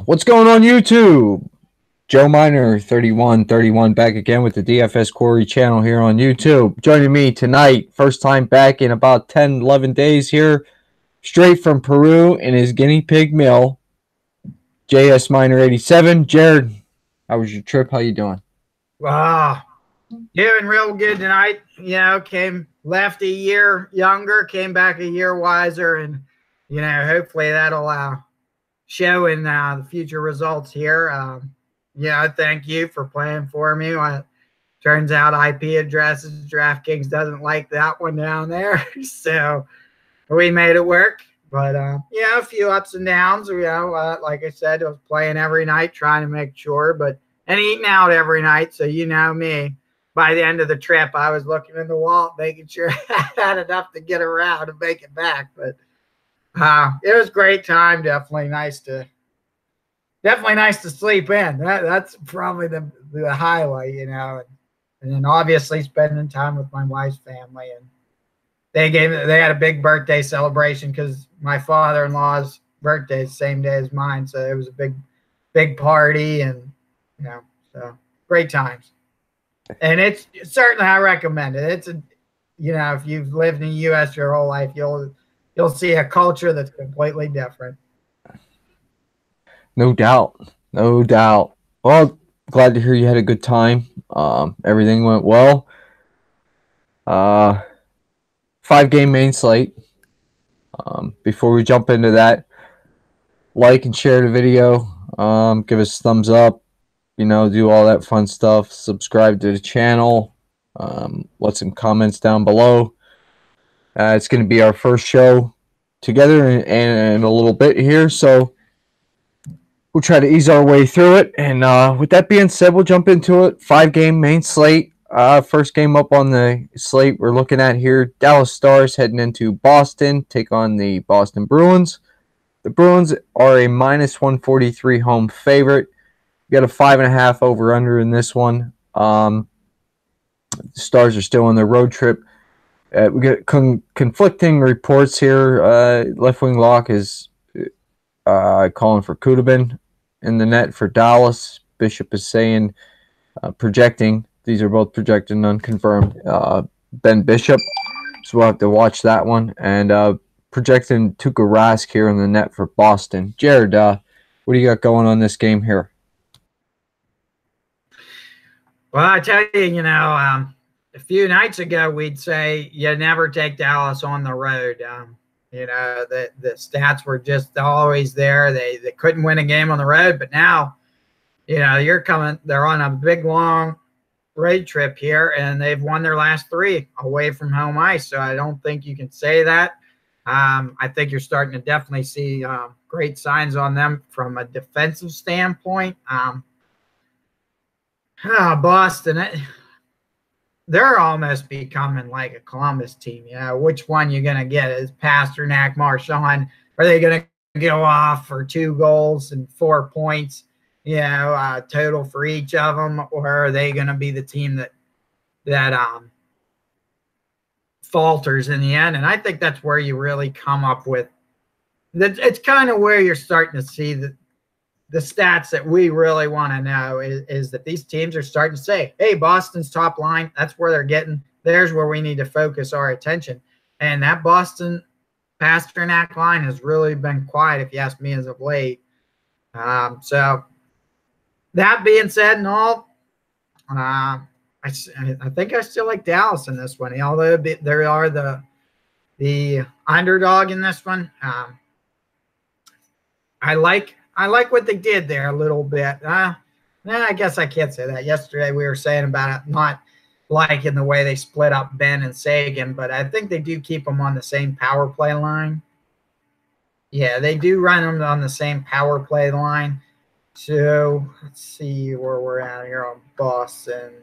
What's going on YouTube? Joe Miner 3131 back again with the DFS Quarry channel here on YouTube. Joining me tonight, first time back in about 10, 11 days here, straight from Peru in his guinea pig mill, JS Miner 87. Jared, how was your trip? How you doing? Wow, doing real good tonight. Left a year younger, came back a year wiser, and hopefully that'll show in the future results here. Thank you for playing for me. Turns out IP addresses, DraftKings doesn't like that one down there, so we made it work. But a few ups and downs. Like I said, I was playing every night, trying to make sure, and eating out every night. So you know me. By the end of the trip, I was looking in the wallet, making sure I had enough to get around and make it back. But it was a great time. Definitely nice to sleep in. That's probably the highlight, And then obviously spending time with my wife's family, and they had a big birthday celebration because my father-in-law's birthday is the same day as mine, so it was a big party, and so great times. And it's certainly, I recommend it. If you've lived in the U.S. your whole life, you'll see a culture that's completely different. No doubt. No doubt. Well, glad to hear you had a good time. Everything went well. 5-game main slate. Before we jump into that, like and share the video. Give us a thumbs up. Do all that fun stuff. Subscribe to the channel. Let some comments down below. It's going to be our first show together in a little bit here, so we'll try to ease our way through it. And with that being said, we'll jump into it. 5-game main slate. First game up on the slate we're looking at here, Dallas Stars heading into Boston, take on the Boston Bruins. The Bruins are a minus 143 home favorite. We got a 5.5 over-under in this one. The Stars are still on their road trip. We get conflicting reports here. Left-wing lock is calling for Kudobin in the net for Dallas. Bishop is saying, projecting. These are both projected and unconfirmed. Ben Bishop. So we'll have to watch that one. And projecting Tuukka Rask here in the net for Boston. Jared, what do you got going on this game here? Well, I tell you, a few nights ago, we'd say you never take Dallas on the road. The stats were just always there. They couldn't win a game on the road, but now, they're on a big, long road trip here, and they've won their last 3 away from home ice. So I don't think you can say that. I think you're starting to definitely see great signs on them from a defensive standpoint. Boston, they're almost becoming like a Columbus team. Which one you're going to get? Is Pasternak, Marchand? Are they going to go off for 2 goals and 4 points, total for each of them? Or are they going to be the team that falters in the end? And I think that's where you really come up with that. It's kind of where you're starting to see the stats that we really want to know is that these teams are starting to say, hey, Boston's top line, that's where they're getting. There's where we need to focus our attention. And that Boston Pasternak line has really been quiet, if you ask me, as of late. So that being said and all, I think I still like Dallas in this one, although they are the underdog in this one. I like what they did there a little bit. I guess I can't say that. Yesterday we were saying about it not liking the way they split up Ben and Sagan, but I think they do keep them on the same power play line. Yeah, they do run them on the same power play line. So let's see where we're at here on Boston.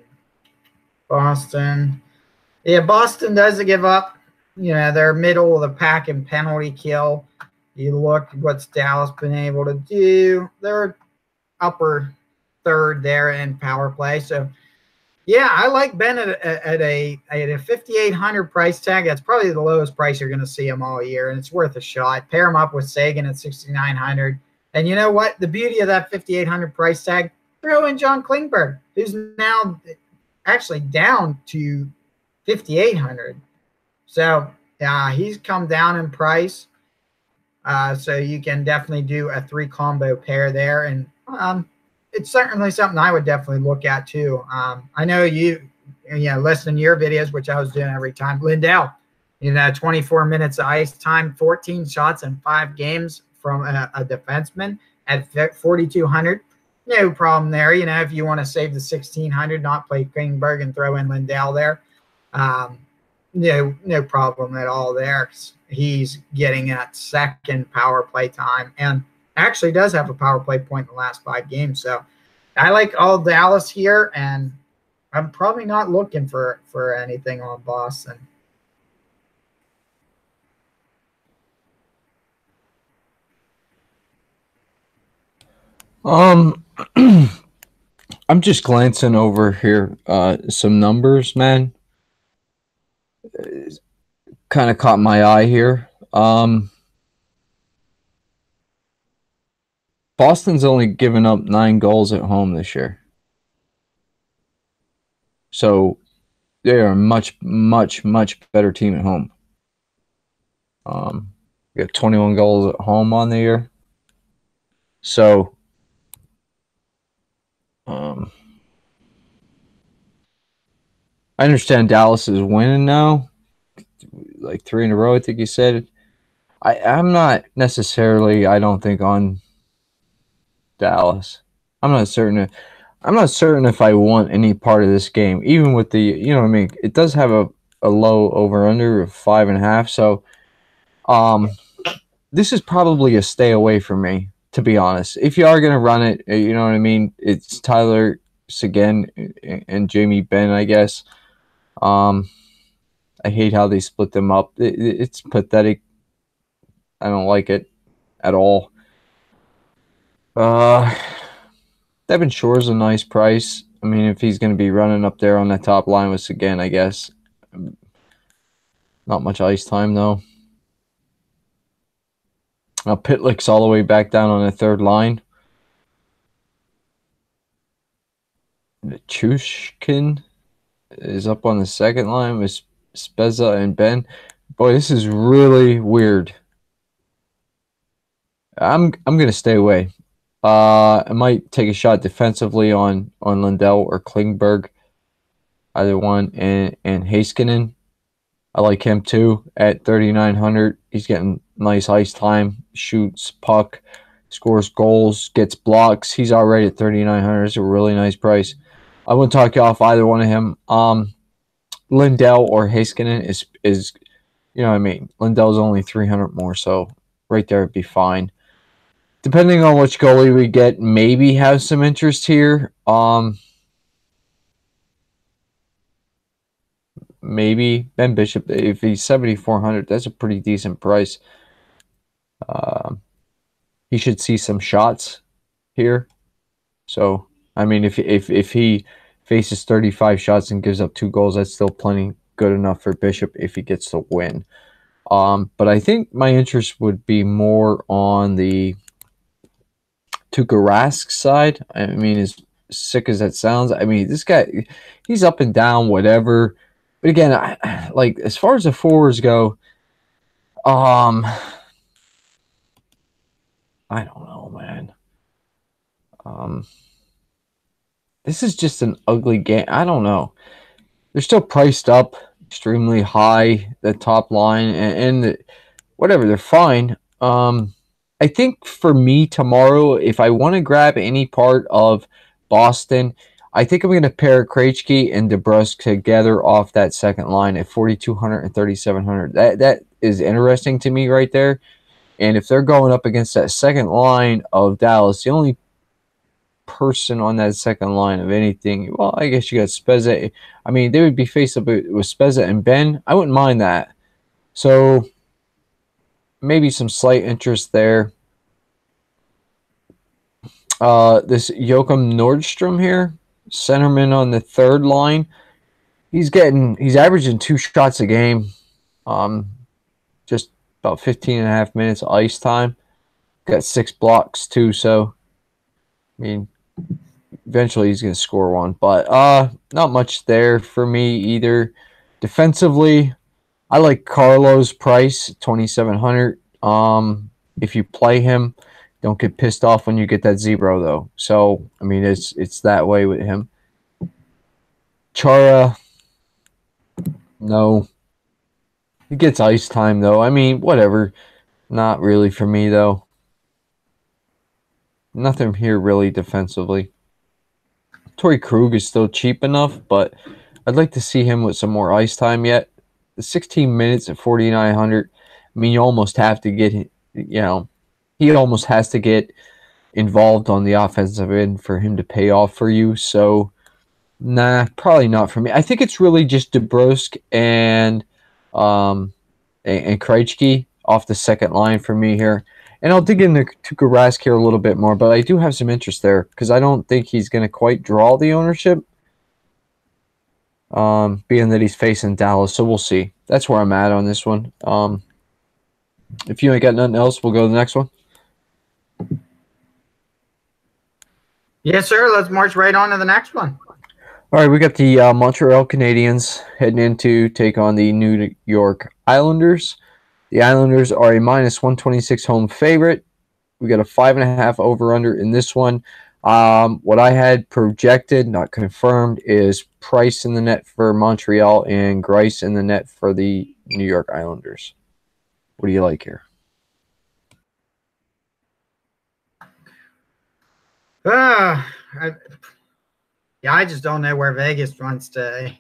Yeah, Boston doesn't give up. They're middle of the pack in penalty kill. You look at what's Dallas been able to do. They're upper third there in power play. So, yeah, I like Ben at a 5,800 price tag. That's probably the lowest price you're going to see him all year, and it's worth a shot. Pair him up with Sagan at 6,900 And you know what? The beauty of that 5,800 price tag, throw in John Klingberg, who's now actually down to 5,800. So he's come down in price. So you can definitely do a 3 combo pair there. And it's certainly something I would definitely look at too. I know you listening to your videos, which I was doing every time. Lindell, 24 minutes of ice time, 14 shots in 5 games from a defenseman at 4,200. No problem there. If you want to save the 1,600, not play Klingberg and throw in Lindell there, no problem at all there. He's getting that second power play time and actually does have a power play point in the last 5 games. So I like all Dallas here, and I'm probably not looking for anything on Boston. I'm just glancing over here some numbers, man. Kind of caught my eye here. Boston's only given up 9 goals at home this year. So they are a much, much, much better team at home. We got 21 goals at home on the year. So I understand Dallas is winning now, like 3 in a row, I think you said. I'm not necessarily, I don't think, on Dallas. I'm not certain if I want any part of this game, even with the, you know what I mean? It does have a low over-under of 5.5, so this is probably a stay away from me, to be honest. If you are going to run it, you know what I mean? It's Tyler Seguin and Jamie Benn, I guess. I hate how they split them up. It's pathetic. I don't like it at all. Devin Shore's a nice price. I mean, if he's going to be running up there on that top line with Seguin, I guess. Not much ice time, though. Now, Pitlick's all the way back down on the third line. Chushkin is up on the second line with Spezza and Ben. Boy, this is really weird. I'm gonna stay away. I might take a shot defensively on Lindell or Klingberg, either one, and Heiskanen. I like him too at 3,900. He's getting nice ice time, shoots puck, scores goals, gets blocks. He's already at 3,900. It's a really nice price. I wouldn't talk you off either one of him. Lindell or Heiskanen is you know what I mean. Lindell's only 300 more, so right there it'd be fine. Depending on which goalie we get, maybe have some interest here. Maybe Ben Bishop, if he's 7,400, that's a pretty decent price. He should see some shots here. So, I mean, if he faces 35 shots and gives up 2 goals, that's still plenty good enough for Bishop if he gets the win. But I think my interest would be more on the Tuukka Rask side. I mean, as sick as that sounds, I mean, this guy, he's up and down, whatever. But again, like as far as the forwards go, I don't know, man. This is just an ugly game. I don't know. They're still priced up extremely high, the top line, and whatever, they're fine. I think for me tomorrow, if I want to grab any part of Boston, I think I'm going to pair Krejci and DeBrusk together off that second line at 4,200 and 3,700. That is interesting to me right there. And if they're going up against that second line of Dallas, the only person on that second line of anything, well, I guess you got Spezza. I mean, they would be faced up with Spezza and Ben. I wouldn't mind that. So maybe some slight interest there. This Joachim Nordstrom here, centerman on the third line. He's averaging 2 shots a game. Just about 15.5 minutes ice time. Got 6 blocks too, so I mean, eventually he's going to score one. But not much there for me either. Defensively, I like Carlos Price, 2,700. If you play him, don't get pissed off when you get that 0 though. So I mean, it's that way with him. Chara, no. He gets ice time though. I mean, whatever. Not really for me though. Nothing here really defensively. Torrey Krug is still cheap enough, but I'd like to see him with some more ice time yet. The 16 minutes at 4,900. I mean, you almost have to get, he almost has to get involved on the offensive end for him to pay off for you. So, nah, probably not for me. I think it's really just DeBrusque and Krejci off the second line for me here. And I'll dig into Tuukka Rask here a little bit more, but I do have some interest there because I don't think he's going to quite draw the ownership, being that he's facing Dallas. So we'll see. That's where I'm at on this one. If you ain't got nothing else, we'll go to the next one. Yes, sir. Let's march right on to the next one. All right, we got the Montreal Canadiens heading in to take on the New York Islanders. The Islanders are a minus 126 home favorite. We got a 5.5 over-under in this one. What I had projected, not confirmed, is Price in the net for Montreal and Greiss in the net for the New York Islanders. What do you like here? I just don't know where Vegas wants to.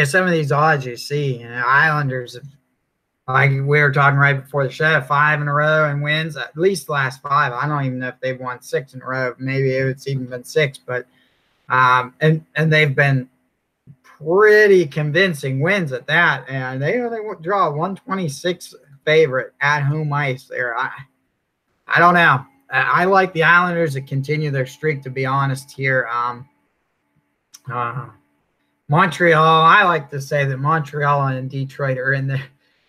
Some of these odds you see, Islanders, like we were talking right before the show, 5 in a row and wins, at least the last 5. I don't even know if they've won 6 in a row. Maybe it's even been 6, but and they've been pretty convincing wins at that, and they only draw 126 favorite at home ice there. I don't know. I like the Islanders to continue their streak, to be honest here. Montreal, I like to say that Montreal and Detroit are in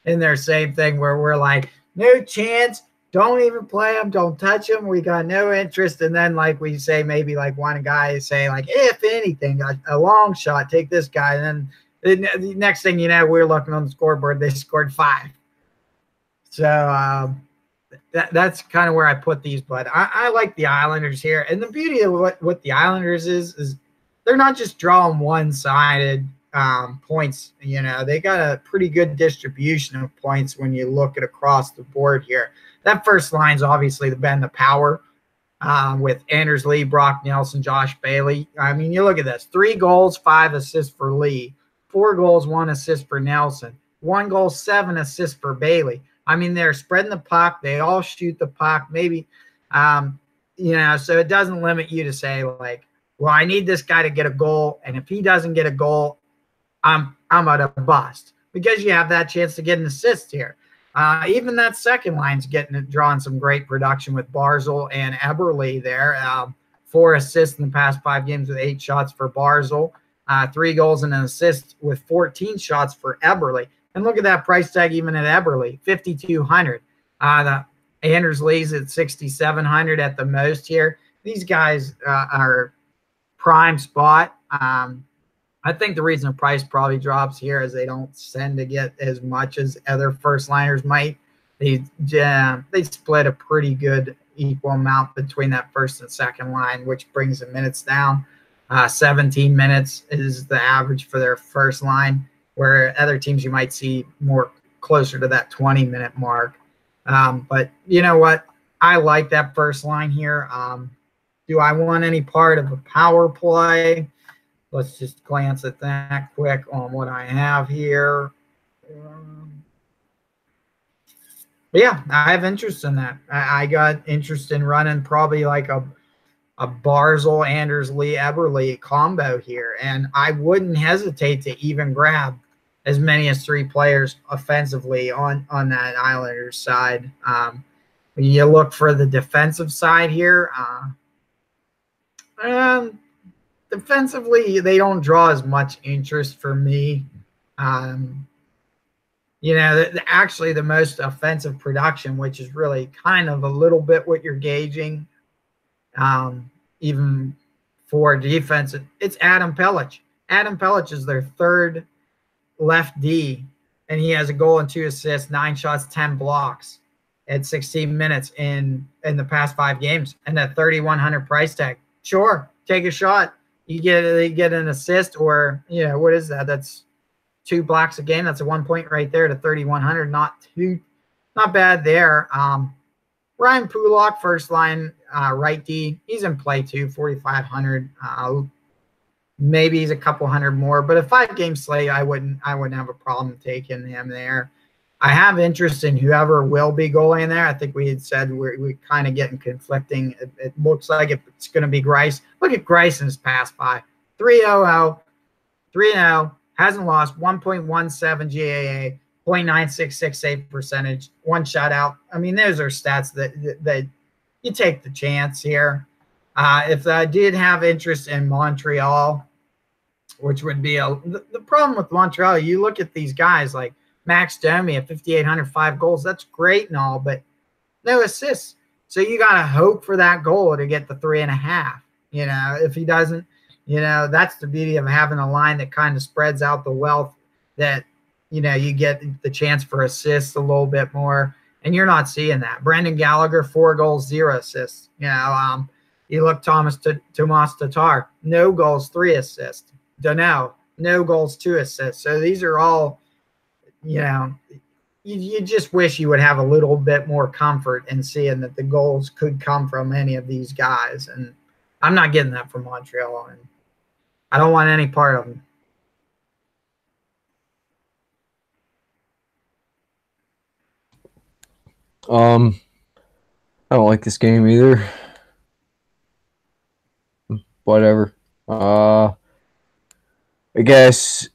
their same thing where we're like, no chance, don't even play them, don't touch them, we got no interest. And then like we say, maybe like one guy say like, if anything, a long shot, take this guy. And then the next thing you know, we're looking on the scoreboard, they scored 5. So that's kind of where I put these, but I like the Islanders here. And the beauty of what the Islanders is they're not just drawing one-sided points. They got a pretty good distribution of points when you look at across the board here. That first line's obviously been the power with Anders Lee, Brock Nelson, Josh Bailey. I mean, you look at this: 3 goals, 5 assists for Lee, 4 goals, 1 assist for Nelson, 1 goal, 7 assists for Bailey. I mean, they're spreading the puck. They all shoot the puck. Maybe, so it doesn't limit you to say like, well, I need this guy to get a goal, and if he doesn't get a goal, I'm at a bust, because you have that chance to get an assist here. Even that second line's drawing some great production with Barzal and Eberle there. 4 assists in the past 5 games with 8 shots for Barzal, 3 goals and an assist with 14 shots for Eberle. And look at that price tag even at Eberle, $5,200. The Anders Lee's at $6,700 at the most here. These guys are prime spot. I think the reason the price probably drops here is they don't tend to get as much as other first liners might. They split a pretty good equal amount between that first and second line, which brings the minutes down. 17 minutes is the average for their first line, where other teams you might see more closer to that 20-minute mark. But you know what? I like that first line here. Do I want any part of a power play? Let's just glance at that quick on what I have here. But yeah, I have interest in that. I got interest in running probably like a Barzal, Anders Lee, Eberle combo here. And I wouldn't hesitate to even grab as many as 3 players offensively on that Islanders side. When you look for the defensive side here, defensively, they don't draw as much interest for me. actually the most offensive production, which is really kind of a little bit what you're gauging, even for defense. It's Adam Pelech. Adam Pelech is their third left D, and he has a goal and 2 assists, 9 shots, 10 blocks at 16 minutes in the past 5 games, and a 3,100 price tag. Sure, take a shot. You get an assist, or what is that? That's 2 blocks a game. That's a 1 point right there to 3,100. Not bad there. Ryan Pulak, first line right D. He's in play too, 4,500. Maybe he's a couple hundred more, but a 5-game slate, I wouldn't have a problem taking him there. I have interest in whoever will be goalie in there. I think we had said we're kind of getting conflicting. It looks like it's going to be Grice. Look at Grice in his past 5. 3-0, 3-0, hasn't lost, 1.17 GAA, 0.9668 save percentage, 1 shutout. I mean, those are stats that you take the chance here. If I did have interest in Montreal, which would be the problem with Montreal, you look at these guys like Max Domi at 5,800, 5 goals. That's great and all, but no assists. So you got to hope for that goal to get the 3.5. If he doesn't, that's the beauty of having a line that kind of spreads out the wealth, that, you get the chance for assists a little bit more, and you're not seeing that. Brendan Gallagher, 4 goals, 0 assists. You look Tomas Tatar, no goals, 3 assists. Donnell, no goals, 2 assists. So these are all, you just wish you would have a little bit more comfort in seeing that the goals could come from any of these guys. And I'm not getting that from Montreal, and I don't want any part of them. I don't like this game either. Whatever. I guess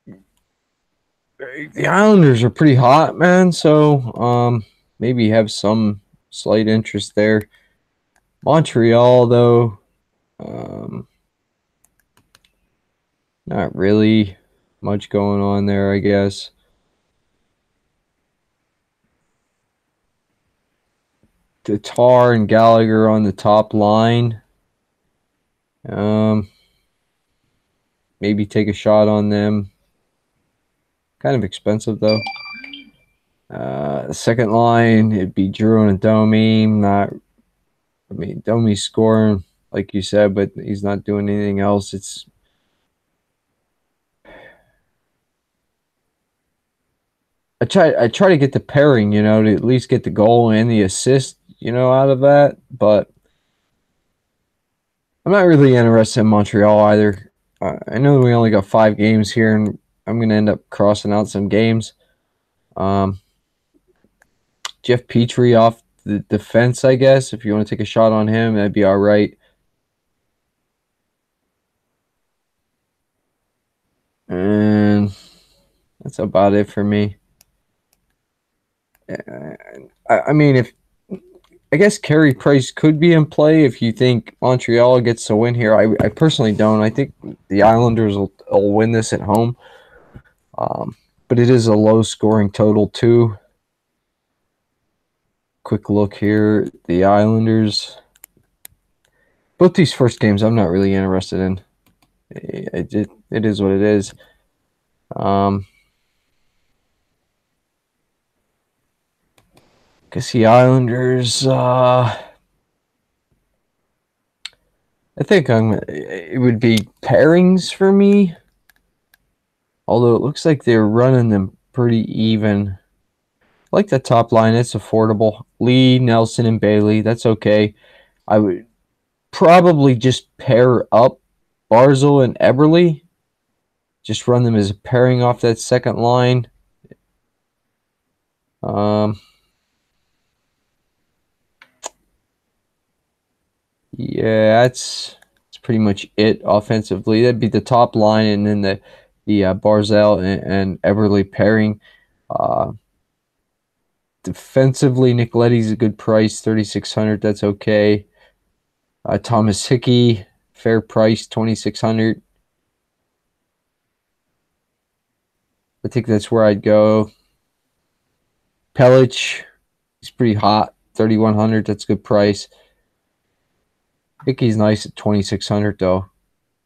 the Islanders are pretty hot, man. So maybe have some slight interest there. Montreal, though, not really much going on there, I guess. Tatar and Gallagher on the top line. Maybe take a shot on them. Kind of expensive, though. The second line, it'd be Drew and Domi. Domi's scoring, like you said, but he's not doing anything else. I try to get the pairing, to at least get the goal and the assist, out of that. But I'm not really interested in Montreal either. I know we only got 5 games here, and I'm going to end up crossing out some games. Jeff Petrie off the defense, I guess. If you want to take a shot on him, that'd be all right. And that's about it for me. I guess Carey Price could be in play if you think Montreal gets a win here. I personally don't. I think the Islanders will win this at home. But it is a low-scoring total, too. Quick look here. The Islanders. Both these first games I'm not really interested in. It is what it is. Guess the Islanders, I think it would be pairings for me. Although it looks like they're running them pretty even. I like the top line. It's affordable. Lee, Nelson, and Bailey. That's okay. I would probably just pair up Barzal and Eberle. Just run them as a pairing off that second line. Yeah, that's pretty much it offensively. That'd be the top line, and then the Barzal and Eberle pairing. Defensively, Nicoletti's a good price, 3,600. That's okay. Thomas Hickey, fair price, 2,600. I think that's where I'd go. Pellich, he's pretty hot, 3,100. That's a good price. I think he's nice at 2,600 though.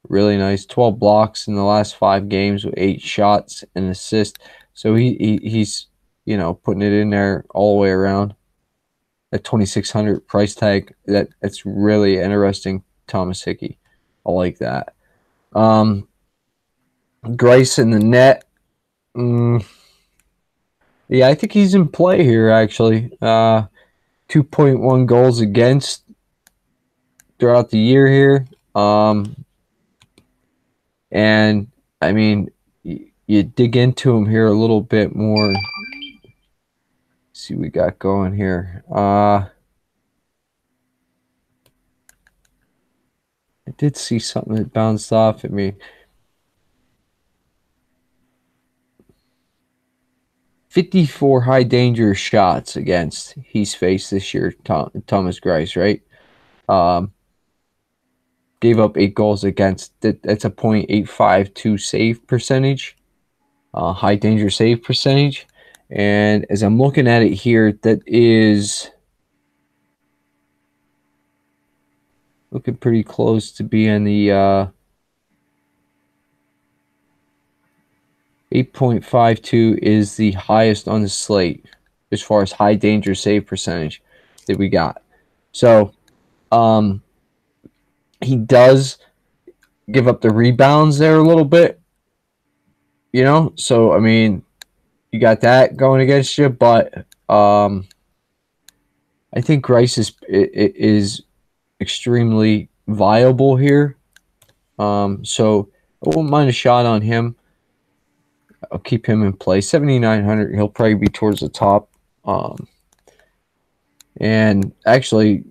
Really nice. 12 blocks in the last 5 games with 8 shots and assists. So he's putting it in there all the way around. At 2,600 price tag, that's really interesting. Thomas Hickey, I like that. Grice in the net. Yeah, I think he's in play here actually. 2.1 goals against throughout the year here. And I mean, you dig into him here a little bit more. Let's see what we got going here. I did see something that bounced off at me. 54 high danger shots against he's faced this year, Thomas Grice, right? Gave up 8 goals against. That's a .852 save percentage, high danger save percentage. And as I'm looking at it here, that is looking pretty close to being the 8.52 is the highest on the slate as far as high danger save percentage that we got. So he does give up the rebounds there a little bit, so I mean, you got that going against you, but I think Grice is extremely viable here. So I won't mind a shot on him. I'll keep him in play. 7,900. He'll probably be towards the top. And actually,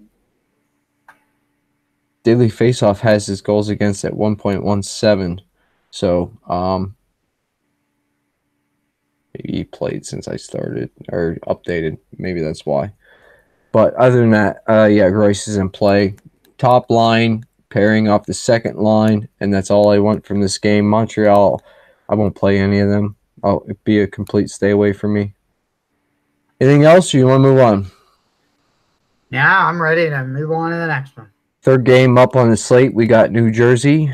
Daily Faceoff has his goals against at 1.17. So maybe he played since I started or updated. Maybe that's why. But other than that, yeah, Grice is in play. Top line, pairing off the second line, and that's all I want from this game. Montreal, I won't play any of them. It'd be a complete stay away from me. Anything else, or you want to move on? Yeah, I'm ready to move on to the next one. Third game up on the slate, we got New Jersey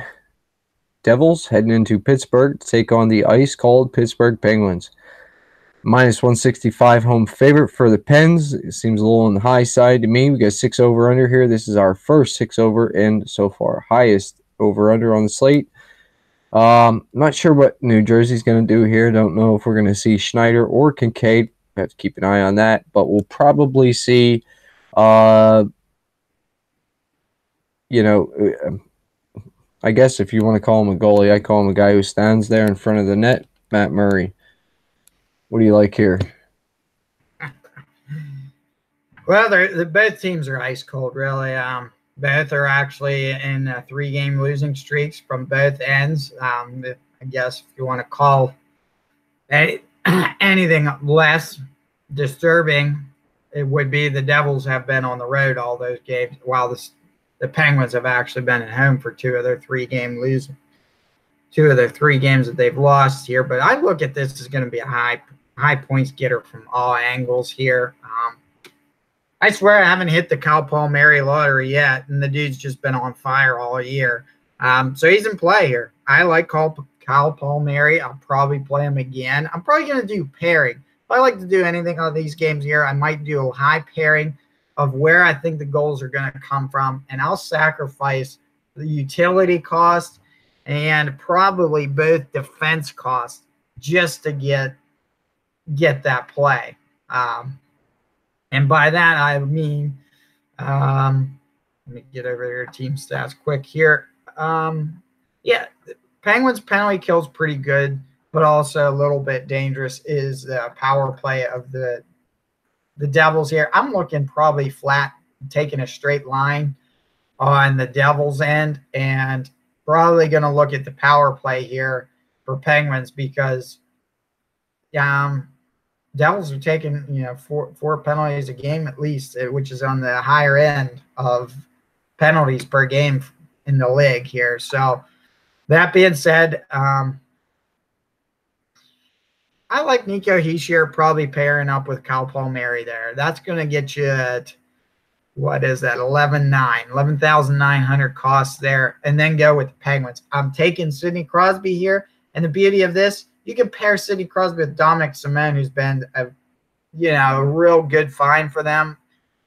Devils heading into Pittsburgh to take on the ice-cold Pittsburgh Penguins. -165 home favorite for the Pens. It seems a little on the high side to me. We got 6 over-under here. This is our first 6 over and so far highest over-under on the slate. Not sure what New Jersey's going to do here. Don't know if we're going to see Schneider or Kincaid. We have to keep an eye on that. But we'll probably see, I guess if you want to call him a goalie, I call him a guy who stands there in front of the net, Matt Murray. What do you like here? Well, both teams are ice cold, really. Both are actually in 3-game losing streaks from both ends. I guess if you want to call anything less disturbing, it would be the Devils have been on the road all those games, while the Penguins have actually been at home for 2 of their 3-game losing. 2 of their 3 games that they've lost here. But I look at this as going to be a high points getter from all angles here. I swear I haven't hit the Kyle Palmieri lottery yet, and the dude's just been on fire all year. So he's in play here. I like Kyle Palmieri. I'll probably play him again. I'm probably going to do pairing. If I like to do anything on these games here, I might do a high pairing of where I think the goals are going to come from, and I'll sacrifice the utility cost and probably both defense costs just to get that play. And by that, I mean, let me get over here, team stats quick here. Yeah, Penguins penalty kill's pretty good, but also a little bit dangerous is the power play of the Devils here. I'm looking probably flat, taking a straight line on the Devils end, and probably going to look at the power play here for Penguins because Devils are taking, 4 penalties a game at least, which is on the higher end of penalties per game in the league here. So that being said, I like Nico Hischier probably pairing up with Kyle Palmieri there. That's going to get you at, what is that, 11,900 costs there, and then go with the Penguins. I'm taking Sidney Crosby here, and the beauty of this, you can pair Sidney Crosby with Dominic Simone, who's been a real good find for them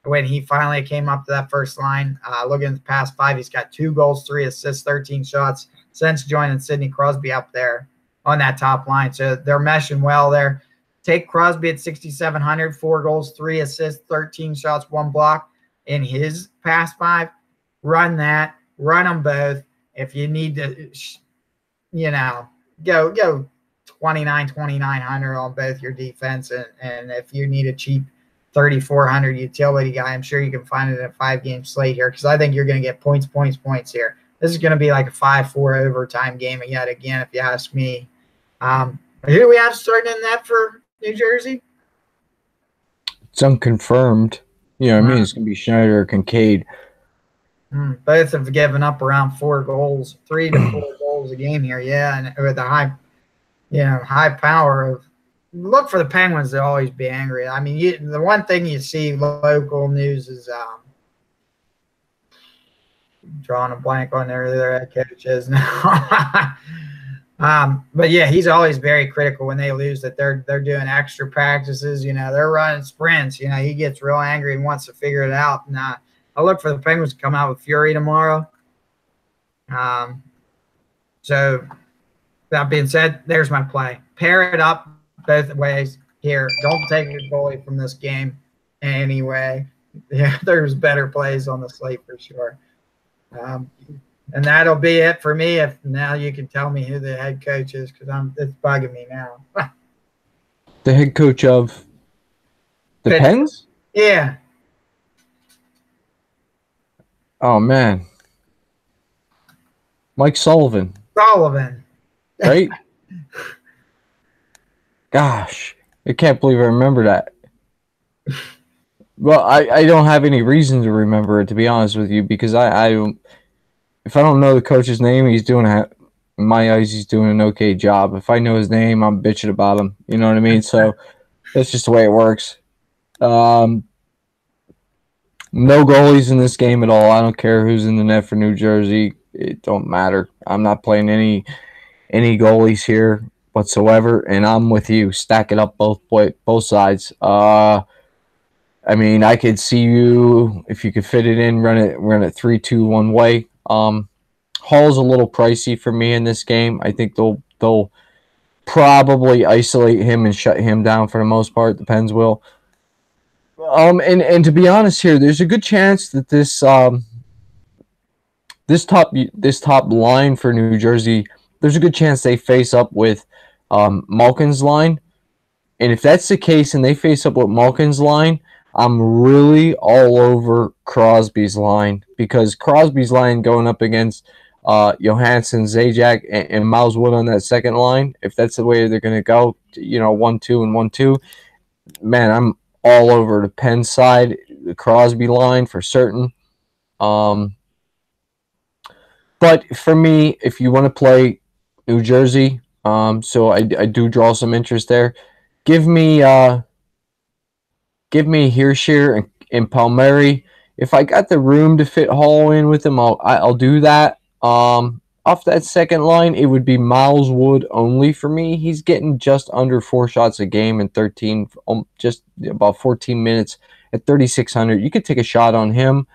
when he finally came up to that first line. Looking at the past 5, he's got 2 goals, 3 assists, 13 shots since joining Sidney Crosby up there on that top line. So they're meshing well there. Take Crosby at 6,700, 4 goals, 3 assists, 13 shots, 1 block in his past 5. Run that. Run them both. If you need to, go 2,900 on both your defense. And if you need a cheap 3,400 utility guy, I'm sure you can find it in a 5-game slate here, because I think you're going to get points here. This is going to be like a 5-4 overtime game yet again, if you ask me. Who do we have starting in that for New Jersey? It's unconfirmed. You know what I mean? It's going to be Schneider or Kincaid. Both have given up around 4 goals, 3 to 4 goals a game here. Yeah, and with a high power of. Look for the Penguins to always be angry. I mean, the one thing you see local news is drawing a blank on their head coach is now. But yeah, he's always very critical when they lose, that they're doing extra practices. They're running sprints. He gets real angry and wants to figure it out. And I look for the Penguins to come out with fury tomorrow. So that being said, there's my play. Pair it up both ways here. Don't take a goalie from this game anyway. Yeah, there's better plays on the slate for sure. And that'll be it for me. If now you can tell me who the head coach is, because it's bugging me now. The head coach of the Pens? Yeah. Oh man, Mike Sullivan. Right? Gosh, I can't believe I remember that. Well, I don't have any reason to remember it, to be honest with you, because I if I don't know the coach's name, in my eyes, he's doing an okay job. If I know his name, I'm bitching about him. You know what I mean? So that's just the way it works. No goalies in this game at all. I don't care who's in the net for New Jersey. It don't matter. I'm not playing any goalies here whatsoever, and I'm with you. Stack it up both sides. I mean, I could see you, if you could fit it in, run it 3-2 one way. Hall's a little pricey for me in this game. I think they'll probably isolate him and shut him down for the most part. The Pens will. And to be honest here, there's a good chance that this top line for New Jersey, there's a good chance they face up with Malkin's line. And if that's the case and they face up with Malkin's line, I'm really all over Crosby's line, because Crosby's line going up against Johansson, Zajac, and Miles Wood on that second line, if that's the way they're going to go, 1-2 and 1-2, man, I'm all over the Penn side, the Crosby line for certain. But for me, if you want to play New Jersey, so I do draw some interest there. Give me Hischier and Palmieri. If I got the room to fit Hall in with them, I'll do that. Off that second line, it would be Miles Wood only for me. He's getting just under 4 shots a game in just about 14 minutes at 3,600. You could take a shot on him.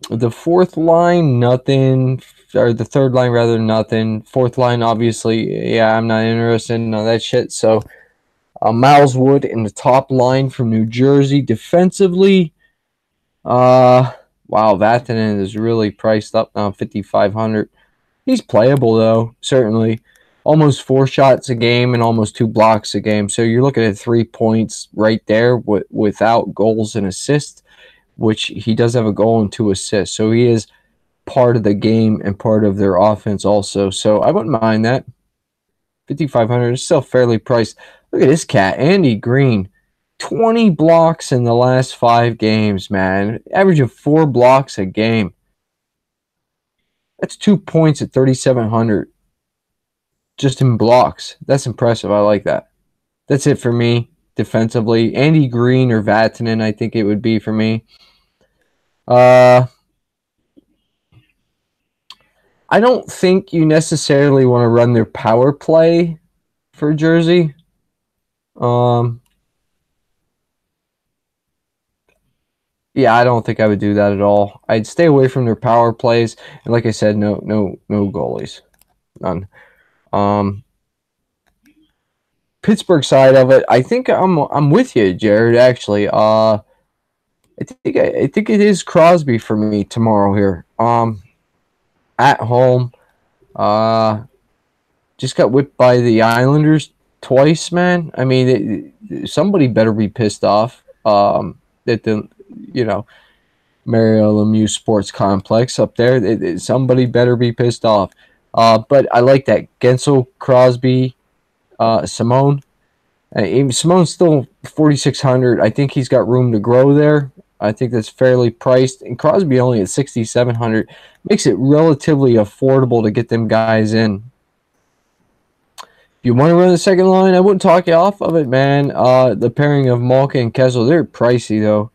The fourth line, nothing. Or the third line, rather, nothing. Fourth line, obviously, yeah, I'm not interested in all that shit. So, Miles Wood in the top line from New Jersey. Defensively, wow, Vatanen is really priced up now, 5,500. He's playable, though, certainly. Almost 4 shots a game and almost 2 blocks a game. So you're looking at 3 points right there without goals and assists, which he does have a goal and 2 assists. So he is part of the game and part of their offense also. So I wouldn't mind that. 5,500 is still fairly priced. Look at this cat, Andy Green. 20 blocks in the last 5 games, man. Average of 4 blocks a game. That's 2 points at 3,700. just in blocks. That's impressive. I like that. That's it for me defensively. Andy Green or Vatanen, I think it would be for me. I don't think you necessarily want to run their power play for Jersey. Yeah, I don't think I would do that at all. I'd stay away from their power plays, and like I said, no goalies, none. Pittsburgh side of it, I think I'm with you, Jared. Actually, I think it is Crosby for me tomorrow here. At home, just got whipped by the Islanders twice, man. I mean, somebody better be pissed off. That the Mario Lemieux Sports Complex up there. Somebody better be pissed off. But I like that Gensel, Crosby, Simone. Simone's still 4,600. I think he's got room to grow there. I think that's fairly priced. And Crosby only at 6,700 makes it relatively affordable to get them guys in. If you want to run the second line, I wouldn't talk you off of it, man. The pairing of Malkin and Kessel, they're pricey, though.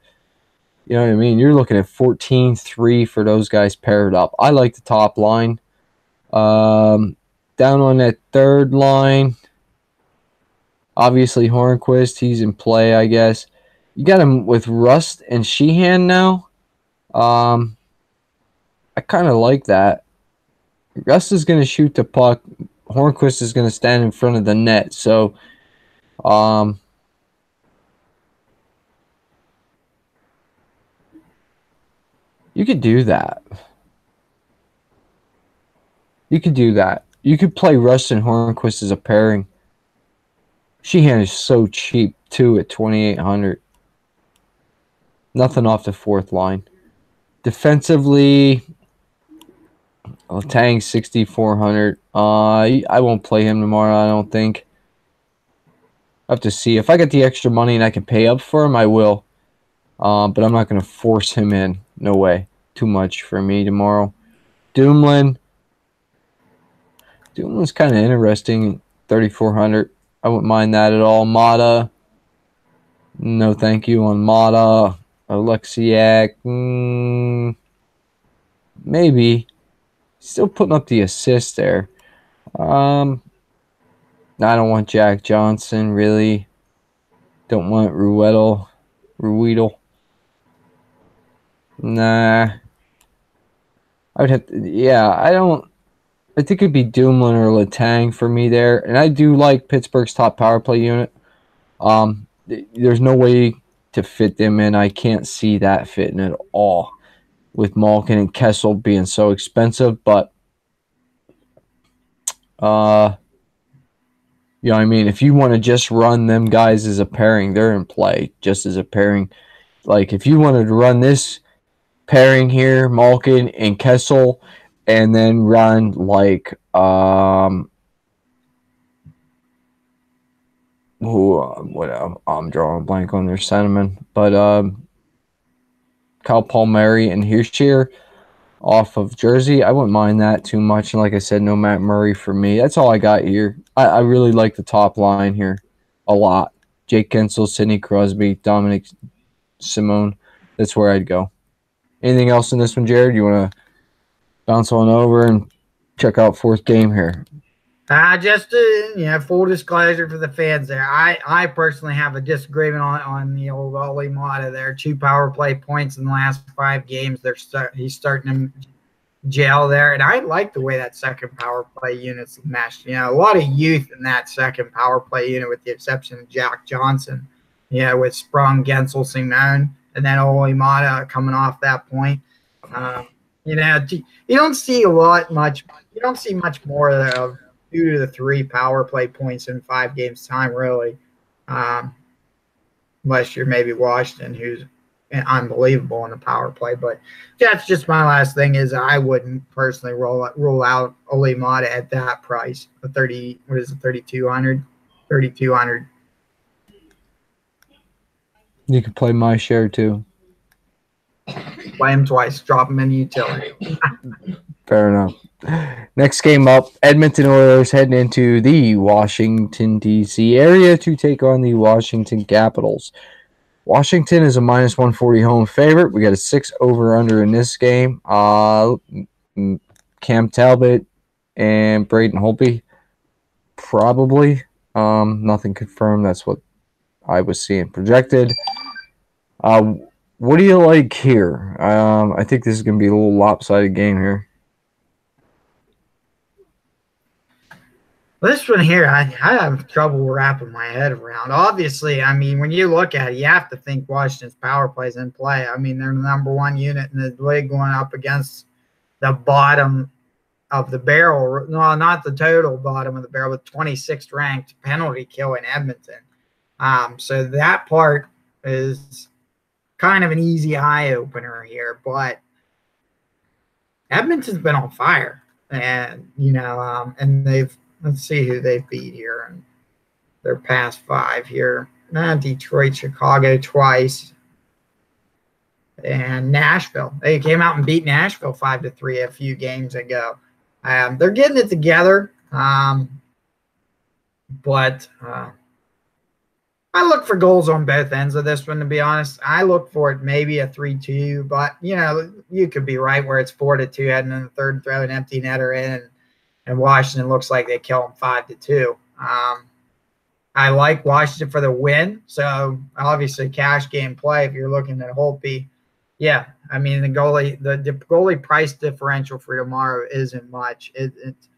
You know what I mean? You're looking at 14-3 for those guys paired up. I like the top line. Down on that third line, obviously Hornquist, he's in play, I guess. You got him with Rust and Sheehan now. I kind of like that. Rust is going to shoot the puck. Hornquist is going to stand in front of the net. So, you could do that. You could do that. You could play Rust and Hornquist as a pairing. Sheehan is so cheap, too, at 2,800. Nothing off the fourth line. Defensively, Tang 6,400. I won't play him tomorrow, I don't think. I have to see. If I get the extra money and I can pay up for him, I will. But I'm not going to force him in. No way. Too much for me tomorrow. Dumoulin. Dumoulin's kind of interesting. 3,400. I wouldn't mind that at all. Mata. No thank you on Mata. Alexiak. Maybe. Still putting up the assist there. I don't want Jack Johnson, really. Don't want Ruedel. Nah. I would have to, yeah, I think it'd be Dumoulin or Letang for me there. And I do like Pittsburgh's top power play unit. There's no way to fit them in. I can't see that fitting at all with Malkin and Kessel being so expensive. But, you know what I mean? If you want to just run them guys as a pairing, they're in play just as a pairing. Like, if you wanted to run this pairing here, Malkin and Kessel, and then run, like, I'm drawing a blank on their sentiment. But Kyle Palmieri and Hischier off of Jersey, I wouldn't mind that too much. And like I said, no Matt Murray for me. That's all I got here. I really like the top line here a lot. Jake Gensel, Sidney Crosby, Dominic Simone. That's where I'd go. Anything else in this one, Jared? You want to bounce on over and check out fourth game here? Just full disclosure for the fans there. I personally have a disagreement on the old Ollie Mata there. 2 power play points in the last 5 games. He's starting to gel there, and I like the way that second power play unit's meshed. A lot of youth in that second power play unit, with the exception of Jack Johnson. With Sprung, Gensel, Simone, and then Ollie Mata coming off that point. You don't see much. You don't see much more of 2 to 3 power play points in 5 games time, really, unless you're maybe Washington, who's unbelievable in the power play. But that's just my last thing. Is I wouldn't personally rule out Ollie Mata at that price. 3,200. You could play my share too. Play him twice. Drop him in the utility. Fair enough. Next game up, Edmonton Oilers heading into the Washington, D.C. area to take on the Washington Capitals. Washington is a -140 home favorite. We got a 6 over-under in this game. Cam Talbot and Braden Holtby, probably. Nothing confirmed. That's what I was seeing projected. What do you like here? I think this is going to be a little lopsided game here. This one here, I have trouble wrapping my head around. Obviously, I mean, when you look at it, you have to think Washington's power plays in play. I mean, they're the #1 unit in the league going up against the bottom of the barrel. No, not the total bottom of the barrel, but 26th ranked penalty kill in Edmonton. So that part is kind of an easy eye opener here, but Edmonton's been on fire, and and let's see who they beat here and their past 5 here. Detroit, Chicago twice, and Nashville. They came out and beat Nashville 5-3 a few games ago. They're getting it together, but I look for goals on both ends of this one, to be honest. I look for it maybe a 3-2, but, you could be right where it's 4-2 heading in the third and throw an empty netter in, and Washington looks like they kill them 5-2. I like Washington for the win, so obviously cash game play if you're looking at Holtby. Yeah, I mean, the goalie price differential for tomorrow isn't much. It's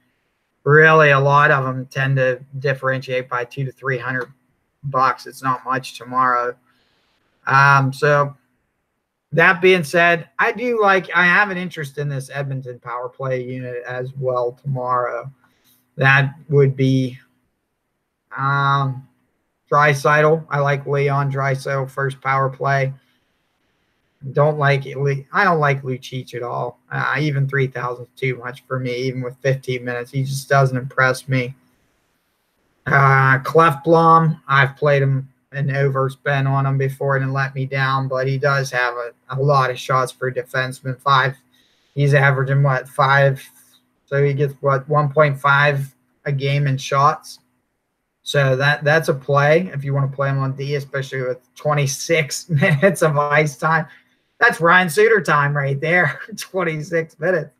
really, a lot of them tend to differentiate by $200 to $300. It's not much tomorrow. So that being said, I have an interest in this Edmonton power play unit as well tomorrow. That would be Draisaitl. I like Leon Draisaitl first power play. I don't like Lucic at all. Even 3,000 is too much for me, even with 15 minutes. He just doesn't impress me. Clefblom, I've played him an overspend on him before and it let me down, but he does have a lot of shots for defenseman. 5. He's averaging 5? So he gets 1.5 a game in shots. So that's a play if you want to play him on D, especially with 26 minutes of ice time. That's Ryan Suter time right there, 26 minutes.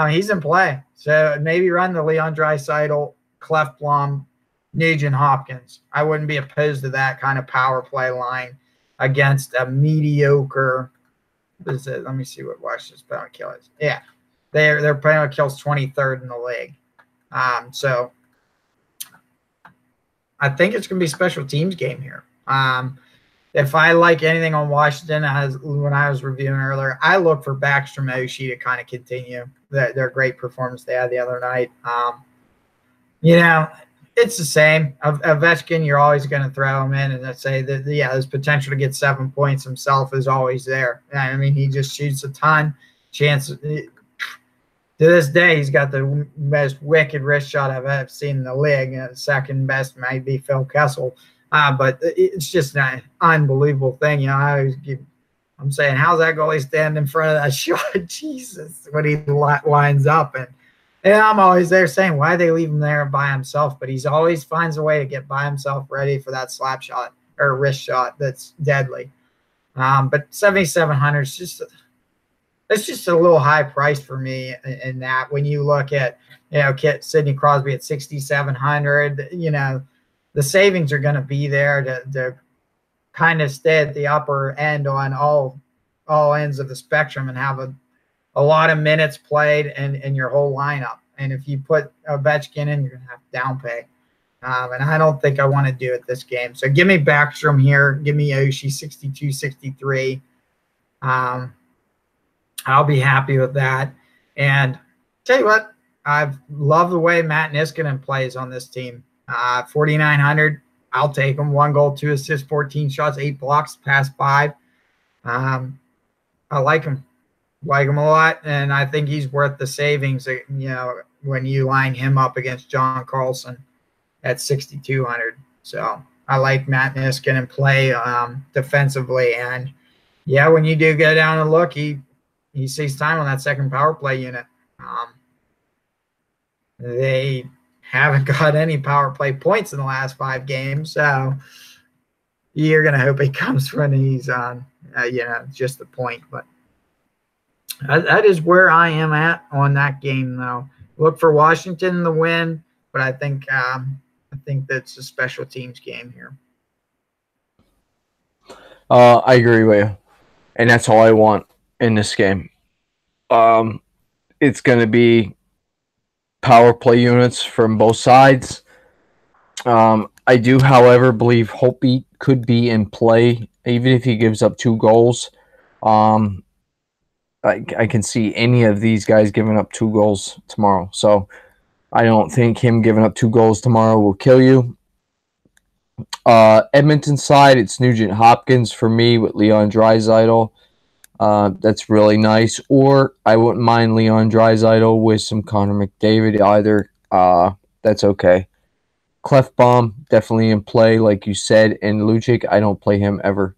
He's in play. So maybe run the Leon Draisaitl, Clefblom, Nugent Hopkins. I wouldn't be opposed to that kind of power play line against a mediocre. Let me see what Washington's penalty kill is. Yeah, their penalty kill is 23rd in the league. So I think it's going to be a special teams game here. If I like anything on Washington, when I was reviewing earlier, I look for Backstrom Oshie to kind of continue their great performance they had the other night. It's the same. Ovechkin, you're always going to throw him in, and I say that his potential to get 7 points himself is always there. I mean, he just shoots a ton. To this day, he's got the most wicked wrist shot I've ever seen in the league. Second best might be Phil Kessel, but it's just an unbelievable thing. I'm saying, how's that goalie standing in front of that shot? Jesus, when he lines up. And I'm always there saying, why they leave him there by himself? But he's always finds a way to get by himself ready for that slap shot or wrist shot that's deadly. But 7,700 is just a little high price for me in that. When you look at, Sidney Crosby at 6,700, the savings are going to be there to kind of stay at the upper end on all ends of the spectrum and have a lot of minutes played in your whole lineup. And if you put Ovechkin in, you're going to have to downpay. And I don't think I want to do it this game. So give me Backstrom here. Give me Oshie 62, 63. I'll be happy with that. And tell you what, I love the way Matt Niskanen plays on this team. 4,900. I'll take him. 1 goal, 2 assists, 14 shots, 8 blocks, past 5. I like him. Like him a lot, and I think he's worth the savings, when you line him up against John Carlson at 6,200. So I like Matt Niskanen play defensively. And, when you do go down and look, he sees time on that second power play unit. They haven't got any power play points in the last 5 games, so you're going to hope he comes when he's on, just the point. But that is where I am at on that game, though. Look for Washington to win, but I think that's a special teams game here. I agree with you, and that's all I want in this game. It's going to be power play units from both sides. I do, however, believe Holtby could be in play, even if he gives up 2 goals. I can see any of these guys giving up 2 goals tomorrow. So I don't think him giving up 2 goals tomorrow will kill you. Edmonton side, it's Nugent Hopkins for me with Leon Draisaitl. That's really nice. Or I wouldn't mind Leon Draisaitl with some Connor McDavid either. That's okay. Clefbaum, definitely in play, like you said. And Lucic, I don't play him ever.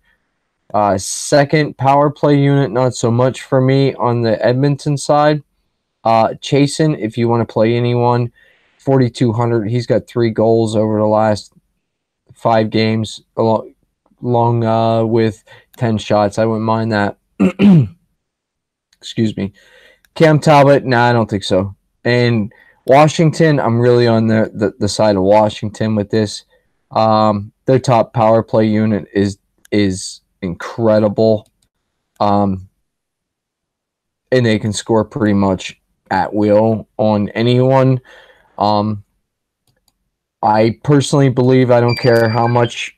Second power play unit, not so much for me on the Edmonton side. Chasen, if you want to play anyone, 4,200. He's got 3 goals over the last 5 games, along with 10 shots. I wouldn't mind that. Excuse me. Cam Talbot, nah, I don't think so. And Washington, I'm really on the side of Washington with this. Their top power play unit is incredible. And they can score pretty much at will on anyone. I personally believe, I don't care how much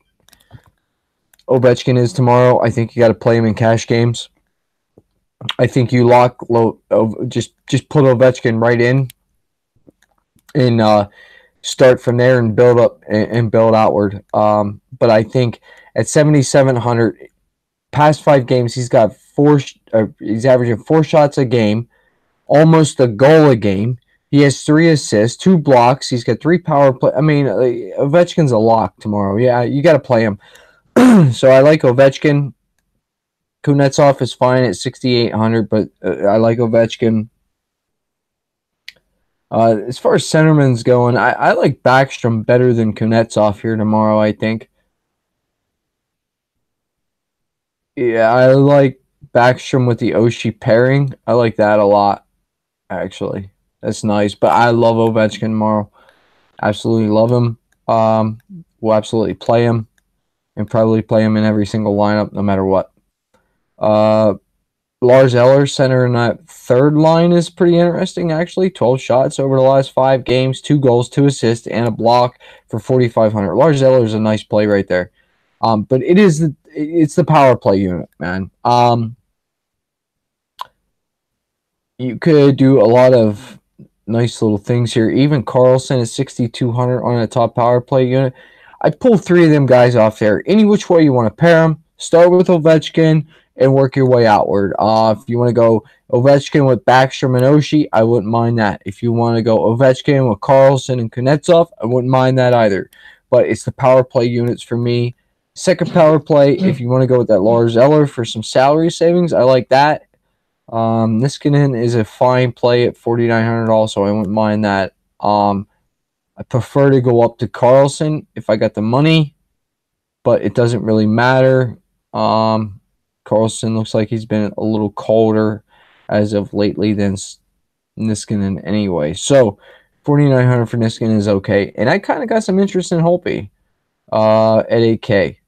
Ovechkin is tomorrow, I think you got to play him in cash games. I think you just put Ovechkin right in and start from there and build up and build outward. But I think at 7,700, past 5 games, he's got he's averaging 4 shots a game, almost a goal a game. He has 3 assists, 2 blocks. He's got 3 power play. I mean, Ovechkin's a lock tomorrow. Yeah, you got to play him. So I like Ovechkin. Kuznetsov is fine at 6,800, but I like Ovechkin. As far as centerman's going, I like Backstrom better than Kuznetsov here tomorrow, I think. Yeah, I like Backstrom with the Oshie pairing. I like that a lot, actually. That's nice. But I love Ovechkin tomorrow. Absolutely love him. We'll absolutely play him. And probably play him in every single lineup, no matter what. Lars Eller, center in that third line, is pretty interesting, actually. 12 shots over the last 5 games, 2 goals, 2 assists, and a block for 4,500. Lars Eller is a nice play right there. But it's the power play unit, man. You could do a lot of nice little things here. Even Carlson is 6,200 on a top power play unit. I pull 3 of them guys off there. Any which way you want to pair them, start with Ovechkin and work your way outward. If you want to go Ovechkin with Backstrom and Oshie, I wouldn't mind that. If you want to go Ovechkin with Carlson and Kuznetsov, I wouldn't mind that either. But it's the power play units for me. Second power play, if you want to go with that Lars Eller for some salary savings, I like that. Niskanen is a fine play at 4,900 also. I wouldn't mind that. I prefer to go up to Carlson if I got the money, but it doesn't really matter. Carlson looks like he's been a little colder as of lately than Niskanen anyway. So 4,900 for Niskanen is okay. And I kind of got some interest in Holtby at 8K.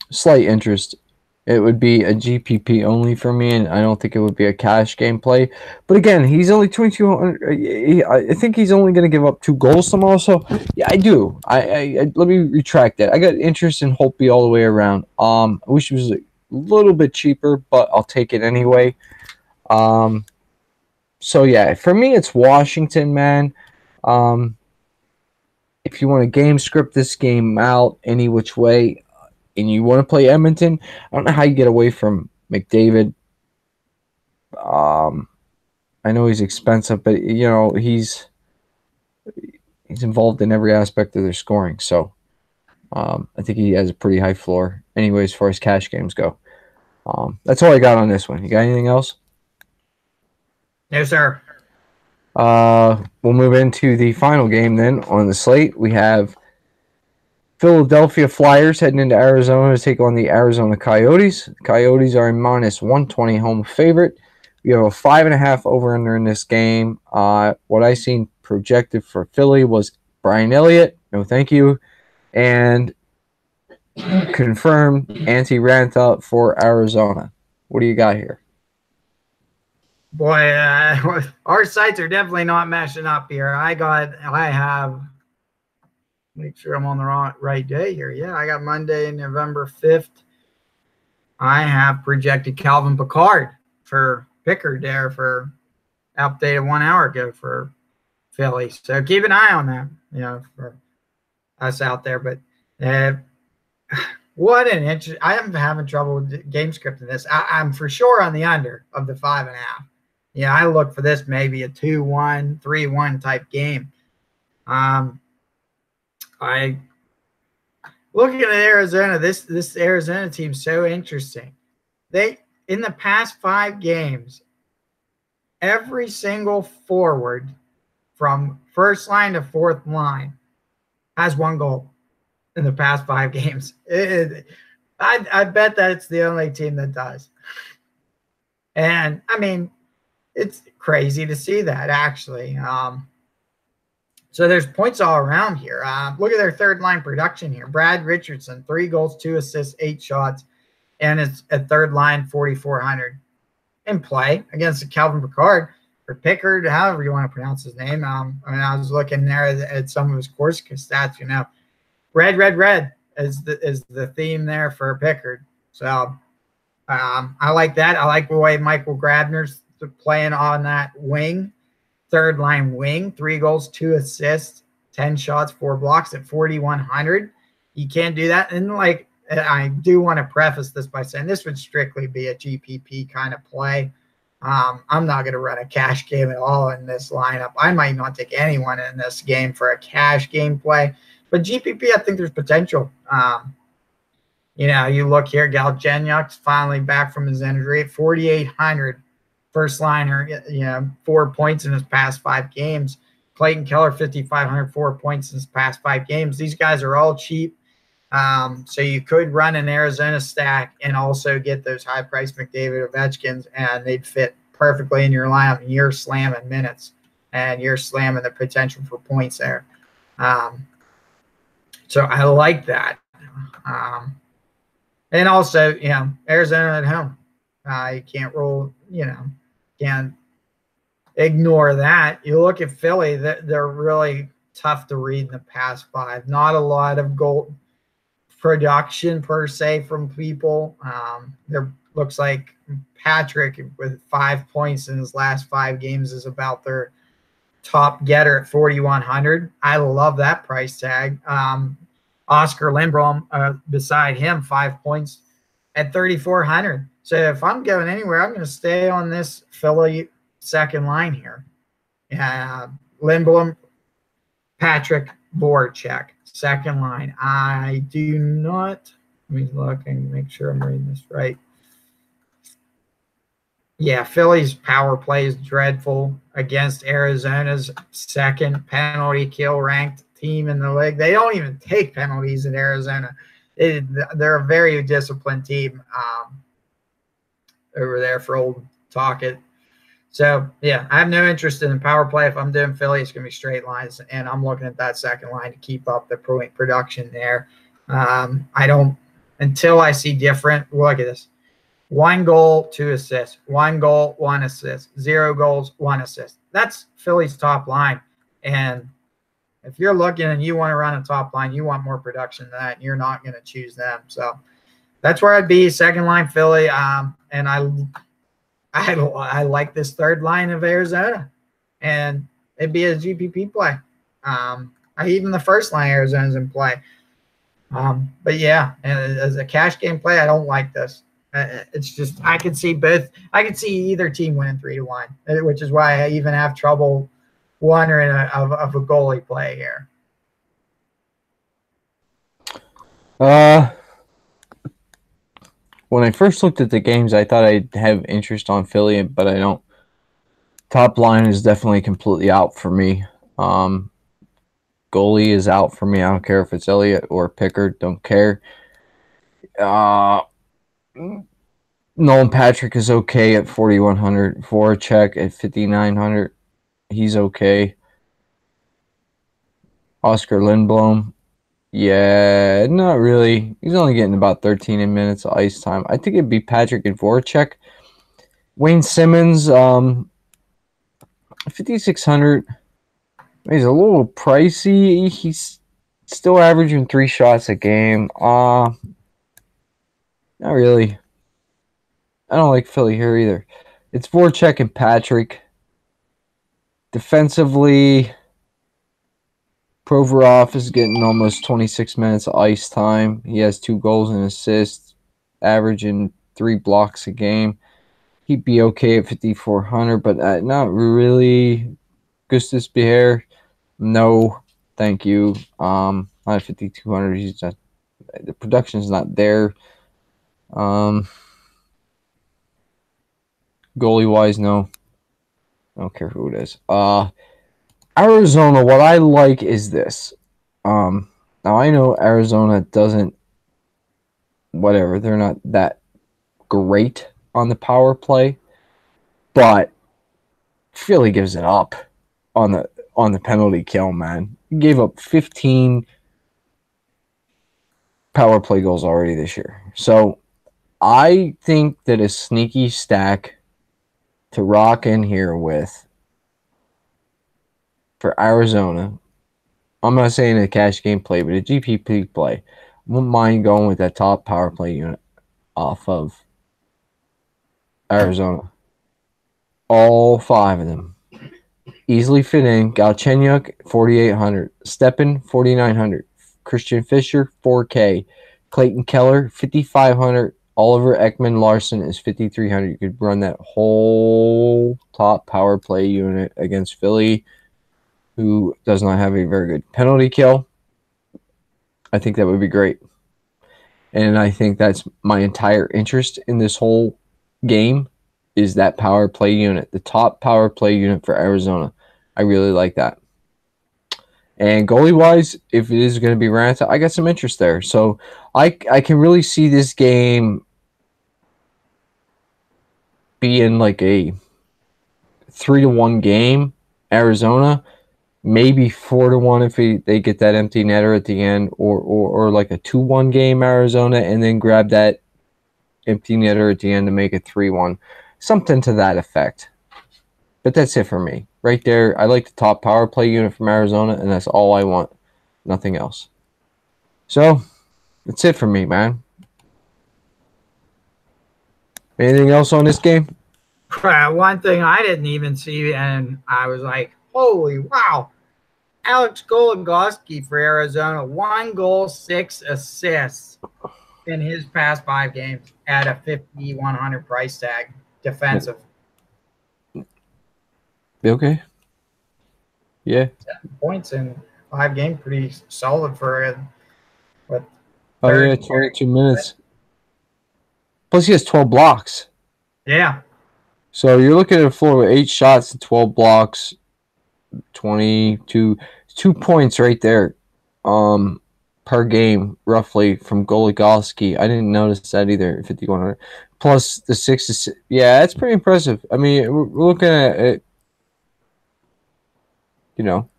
Slight interest. It would be a GPP only for me, and I don't think it would be a cash game play. But again, he's only 2,200. I think he's only going to give up 2 goals tomorrow. So yeah, I do. I let me retract that. I got interest in Holtby all the way around. I wish it was a little bit cheaper, but I'll take it anyway. So yeah, for me, it's Washington, man. If you want to game script this game out any which way, and you want to play Edmonton, I don't know how you get away from McDavid. I know he's expensive, but you know he's involved in every aspect of their scoring. So I think he has a pretty high floor. Anyway, as far as cash games go, that's all I got on this one. You got anything else? No, sir. We'll move into the final game then on the slate. We have Philadelphia Flyers heading into Arizona to take on the Arizona Coyotes. The Coyotes are a minus 120 home favorite. We have a 5.5 over under in this game. What I seen projected for Philly was Brian Elliott. No, thank you. And confirmed Antti Ranta for Arizona. What do you got here? Boy, our sites are definitely not meshing up here. I have, make sure I'm on the right day here. Yeah, I got Monday, November 5th. I have projected Calvin Pickard for Pickard there for updated 1 hour ago for Philly. So keep an eye on that, for us out there. But what an interest. I am having trouble with game scripting this. I'm for sure on the under of the 5.5. Yeah, I look for this maybe a 2-1, 3-1 type game. I looking at Arizona. This Arizona team's so interesting. They in the past 5 games, every single forward from first line to fourth line has 1 goal in the past 5 games. I bet that it's the only team that does. And I mean, it's crazy to see that, actually. So there's points all around here. Look at their third line production here. Brad Richardson, 3 goals, 2 assists, 8 shots, and it's a third line 4,400 in play against the Calvin Pickard or Pickard, however you want to pronounce his name. I was looking there at some of his Corsica stats. Red is the theme there for Pickard. So I like that. I like the way Michael Grabner's playing on that wing, third line wing, 3 goals, 2 assists, 10 shots, 4 blocks at 4,100. You can't do that. And I do want to preface this by saying this would strictly be a GPP kind of play. I'm not going to run a cash game at all in this lineup. I might not take anyone in this game for a cash game play, but GPP, I think there's potential. You look here, Galchenyuk's finally back from his injury at 4,800. First liner, 4 points in his past 5 games. Clayton Keller, 5,500, 4 points in his past 5 games. These guys are all cheap. So you could run an Arizona stack and also get those high-priced McDavid Ovechkins, and they'd fit perfectly in your lineup, and you're slamming minutes, and you're slamming the potential for points there. So I like that. And also, Arizona at home. You can't roll, can't ignore that. You look at Philly, they're really tough to read in the past 5. Not a lot of goal production per se from people. There looks like Patrick with 5 points in his last 5 games is about their top getter at 4,100. I love that price tag. Oscar Lindblom beside him, 5 points at 3,400. So if I'm going anywhere, I'm going to stay on this Philly second line here. Lindblom, Patrick, Voracek, second line. I do not, let me look and make sure I'm reading this right. Yeah, Philly's power play is dreadful against Arizona's second penalty kill ranked team in the league. They don't even take penalties in Arizona. They're a very disciplined team over there for old Talkett. So, yeah, I have no interest in power play. If I'm doing Philly, it's going to be straight lines, and I'm looking at that second line to keep up the point production there. I don't – until I see different – look at this. 1 goal, 2 assists. 1 goal, 1 assist. 0 goals, 1 assist. That's Philly's top line. And if you're looking and you want to run a top line, you want more production than that, and you're not going to choose them. So that's where I'd be, second line Philly. And I like this third line of Arizona, and it'd be a GPP play. Even the first line Arizona's in play. But yeah, and as a cash game play, I don't like this. It's just I could see both. I could see either team winning 3-1, which is why I even have trouble wondering of a goalie play here. When I first looked at the games, I thought I'd have interest on Philly, but I don't. Top line is definitely completely out for me. Goalie is out for me. I don't care if it's Elliott or Pickard. Don't care. Nolan Patrick is okay at 4,100. Voracek at 5,900. He's okay. Oscar Lindblom. Yeah, not really. He's only getting about 13 minutes of ice time. I think it'd be Patrick and Voracek. Wayne Simmons, 5,600. He's a little pricey. He's still averaging 3 shots a game. Not really. I don't like Philly here either. It's Voracek and Patrick. Defensively, Provorov is getting almost 26 minutes of ice time. He has 2 goals and assists, averaging 3 blocks a game. He'd be okay at 5,400, but not really. Gustas Behere, no, thank you. Not at 5,200. He's just, the production's not there. Goalie wise, no. I don't care who it is. Arizona, what I like is this. Now I know Arizona doesn't, whatever, they're not that great on the power play, but Philly gives it up on the penalty kill, man. He gave up 15 power play goals already this year. So I think that a sneaky stack to rock in here with for Arizona, I'm not saying a cash game play, but a GPP play. I wouldn't mind going with that top power play unit off of Arizona. All 5 of them easily fit in. Galchenyuk, 4,800. Stepan, 4,900. Christian Fischer, 4K. Clayton Keller, 5,500. Oliver Ekman Larson is 5,300. You could run that whole top power play unit against Philly, who does not have a very good penalty kill. I think that would be great. And I think that's my entire interest in this whole game is that power play unit, the top power play unit for Arizona. I really like that. And goalie-wise, if it is going to be Ranta, I got some interest there. So I can really see this game being like a 3-1 game, Arizona. Maybe 4-1 if they get that empty netter at the end, or like a 2-1 game, Arizona, and then grab that empty netter at the end to make it 3-1. Something to that effect. But that's it for me. Right there, I like the top power play unit from Arizona, and that's all I want. Nothing else. So, that's it for me, man. Anything else on this game? One thing I didn't even see, and I was like, holy wow. Alex Goligoski for Arizona, 1 goal, 6 assists in his past 5 games at a 5,100 price tag. Defensive. Okay. Yeah. 7 points in 5 games, pretty solid for it. Oh yeah, 22 minutes. Plus he has 12 blocks. Yeah. So you're looking at a floor with 8 shots and 12 blocks, 22, 2 points right there, per game roughly from Goligoski. I didn't notice that either. 5,100 plus the 6. Yeah, that's pretty impressive. I mean, we're looking at it. You know,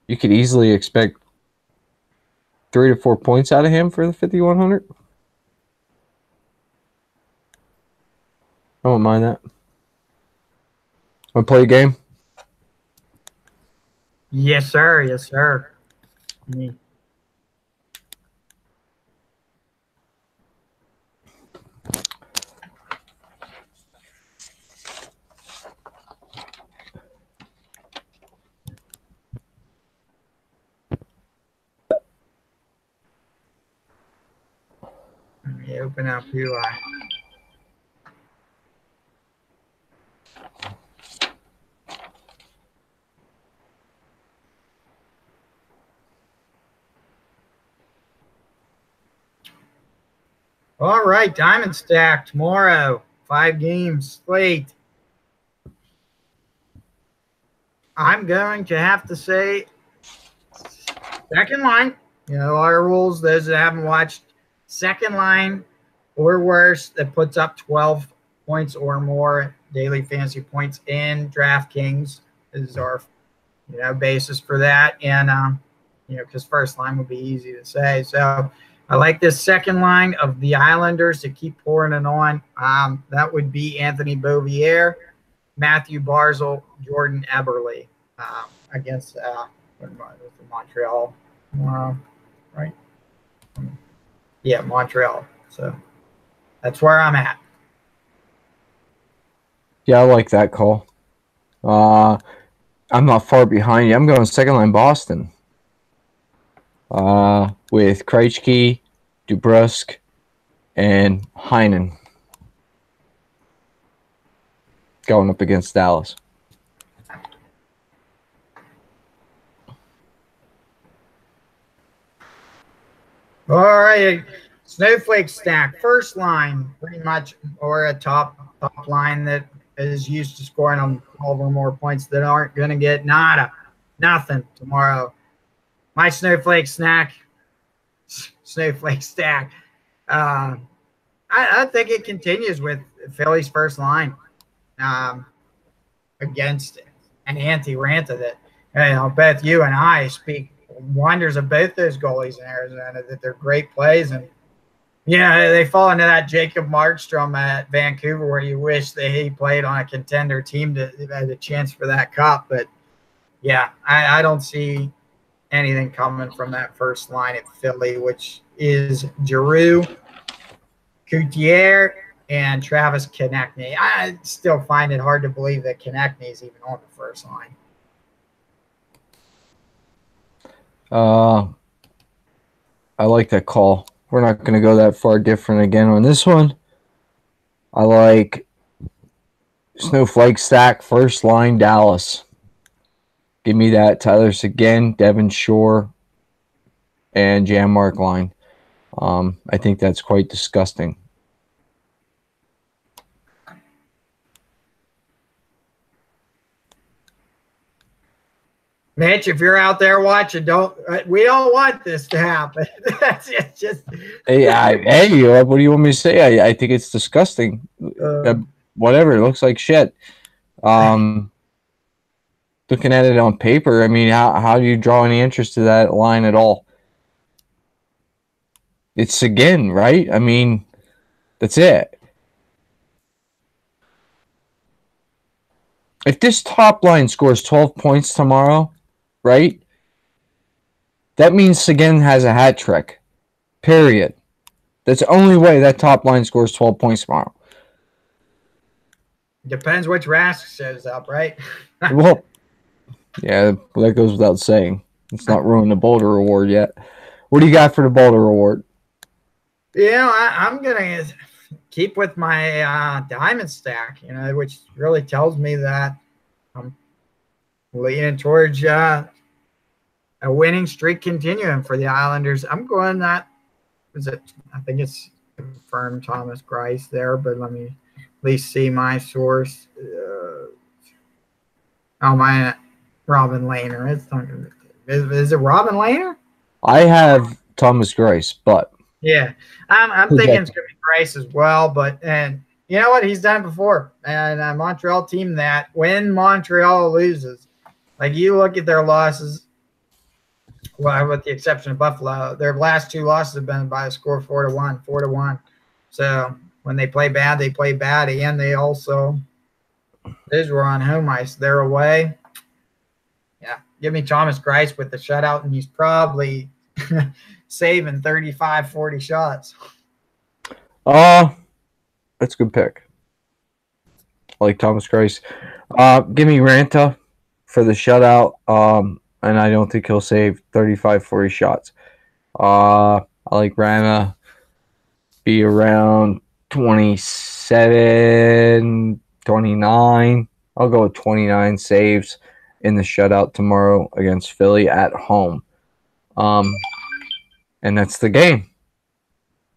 you could easily expect 3 to 4 points out of him for the 5,100. I don't mind that. Want to play a game? Yes, sir. Yes, sir. Let me open up UI. All right, Diamond Stack tomorrow. 5 games slate. I'm going to have to say second line. You know, our rules, those that haven't watched, second line or worse that puts up 12 points or more daily fantasy points in DraftKings is our, you know, basis for that. And, you know, because first line would be easy to say. So I like this second line of the Islanders to keep pouring it on. That would be Anthony Beauvillier, Matthew Barzal, Jordan Eberle against Montreal tomorrow, right? Yeah, Montreal. So that's where I'm at. Yeah, I like that call. I'm not far behind you. I'm going second line Boston. With Krejci, Dubrusk, and Heinen going up against Dallas. All right, snowflake stack. First line, pretty much, or a top line that is used to scoring on 12 or more points that aren't going to get nothing tomorrow. My snowflake stack. I think it continues with Philly's first line against an anti-Ranta that, you know, both you and I speak wonders of both those goalies in Arizona, that they're great plays. And, you know, they fall into that Jacob Markstrom at Vancouver where you wish that he played on a contender team to have a chance for that cup. But, yeah, I don't see anything coming from that first line at Philly, which is Giroux, Coutier, and Travis Konechny. I still find it hard to believe that Konechny is even on the first line. I like that call. We're not going to go that far different again on this one. I like snowflake stack first line Dallas. Give me that Tyler Seguin, Devin Shore, and Janmark line. I think that's quite disgusting. Mitch, if you're out there watching, we don't want this to happen. That's just. Hey, what do you want me to say? I think it's disgusting. Whatever, it looks like shit. Looking at it on paper, I mean, how do you draw any interest to that line at all? It's again, right? I mean, that's it. If this top line scores 12 points tomorrow, right, that means Seguin has a hat trick. Period. That's the only way that top line scores 12 points tomorrow. Depends which Rask shows up, right? Well, yeah, that goes without saying. It's not ruined the Boulder Award yet. What do you got for the Boulder Award? You know, I'm going to keep with my diamond stack, you know, which really tells me that I'm leaning towards a winning streak continuing for the Islanders. I'm going that. I think it's confirmed Thomas Greiss there, but let me at least see my source. My Robin Lehner. Is it Robin Lehner? I have Thomas Greiss, but yeah, I'm thinking it's going to be Greiss as well. But and you know what? He's done it before, and a Montreal team that when Montreal loses, like you look at their losses. Well, with the exception of Buffalo, their last two losses have been by a score 4-1. So when they play bad, they play bad. And they also, those were on home ice. They're away. Yeah, give me Thomas Greiss with the shutout, and he's probably saving 35, 40 shots. That's a good pick. I like Thomas Greiss. Give me Ranta for the shutout. And I don't think he'll save 35, 40 shots. I like Ranta be around 27, 29. I'll go with 29 saves in the shutout tomorrow against Philly at home. And that's the game.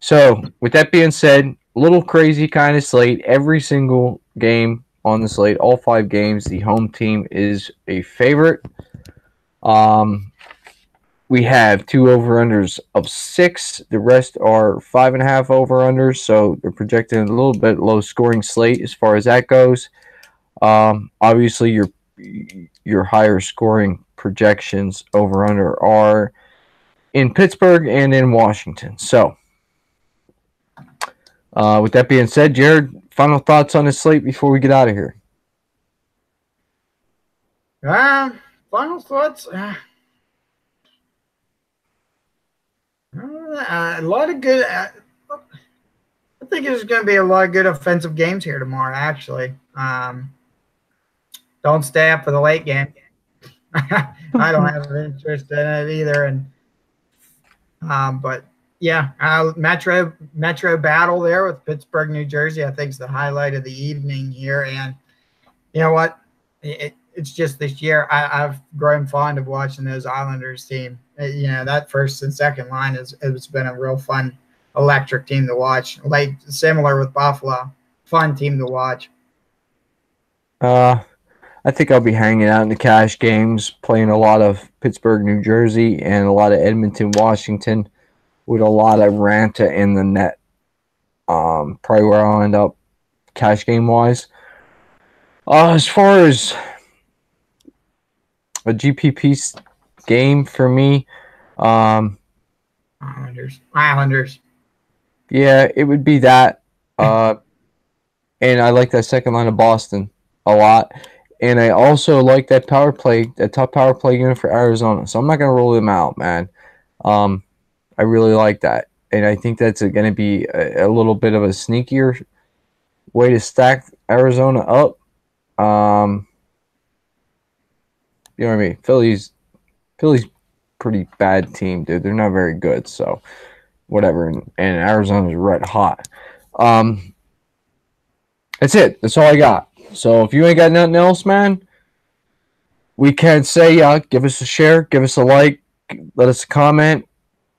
So, with that being said, a little crazy kind of slate. Every single game on the slate. All 5 games, the home team is a favorite. We have 2 over-unders of 6. The rest are 5.5 over-unders, so they're projecting a little bit low-scoring slate as far as that goes. Obviously, your higher scoring projections over-under are in Pittsburgh and in Washington. So, with that being said, Jared, final thoughts on this slate before we get out of here? Final thoughts. A lot of good. I think there's going to be a lot of good offensive games here tomorrow. Actually, don't stay up for the late game. I don't have an interest in it either. And but yeah, Metro battle there with Pittsburgh, New Jersey. I think is the highlight of the evening here. And you know what? It's just this year I've grown fond of watching those Islanders team. You know, that first and second line it's been a real fun, electric team to watch. Like similar with Buffalo, fun team to watch. I think I'll be hanging out in the cash games, playing a lot of Pittsburgh, New Jersey, and a lot of Edmonton, Washington, with a lot of Ranta in the net. Probably where I'll end up cash game wise. As far as a GPP game for me, Islanders. Yeah, it would be that. And I like that second line of Boston a lot. And I also like that top power play unit for Arizona. So I'm not going to rule them out, man. I really like that. And I think that's going to be a little bit of a sneakier way to stack Arizona up. You know what I mean? Philly's pretty bad team, dude. They're not very good, so whatever. And Arizona's red hot. That's it. That's all I got. So if you ain't got nothing else, man, we can say give us a share, give us a like, let us comment,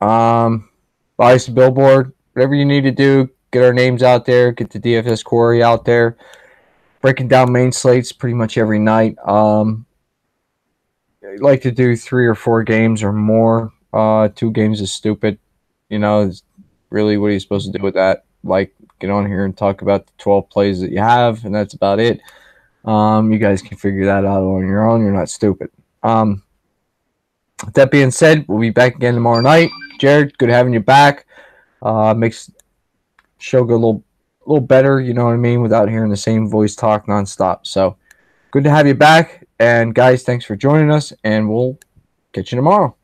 buy us a billboard, whatever you need to do. Get our names out there, get the DFS Quarry out there. Breaking down main slates pretty much every night. I like to do 3 or 4 games or more. 2 games is stupid. You know, really, what are you supposed to do with that? Like, get on here and talk about the 12 plays that you have, and that's about it. You guys can figure that out on your own. You're not stupid. With that being said, we'll be back again tomorrow night. Jared, good having you back. Makes show go a little better, you know what I mean, without hearing the same voice talk nonstop. So good to have you back. And guys, thanks for joining us, and we'll catch you tomorrow.